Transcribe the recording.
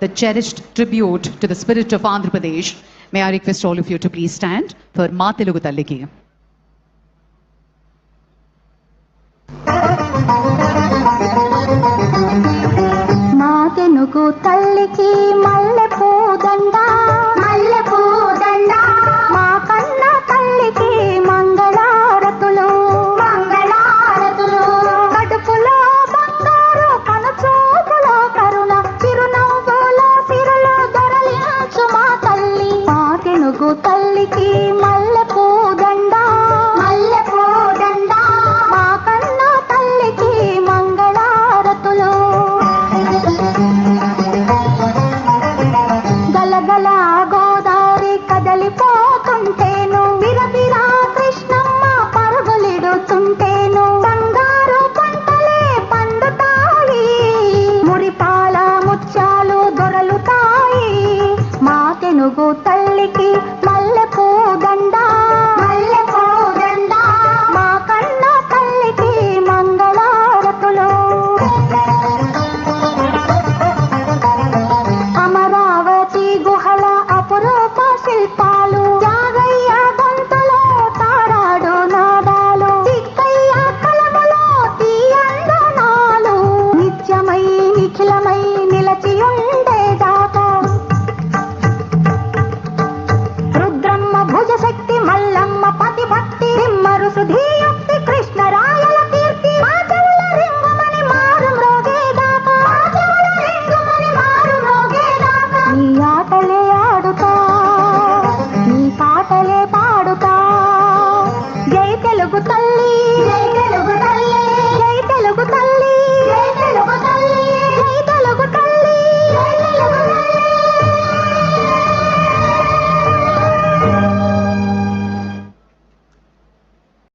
the cherished tribute to the spirit of Andhra Pradesh. May I request all of you to please stand for Ma Telugu Talliki. Ma Telugu Talliki malle poodanda ma kanna talliki mangalaratulo kadupulo bangaru kanuchoopulo karuna చిరునవ్వులో సిరులు దొరలించు మా తల్లి మా తెనుగు తల్లికి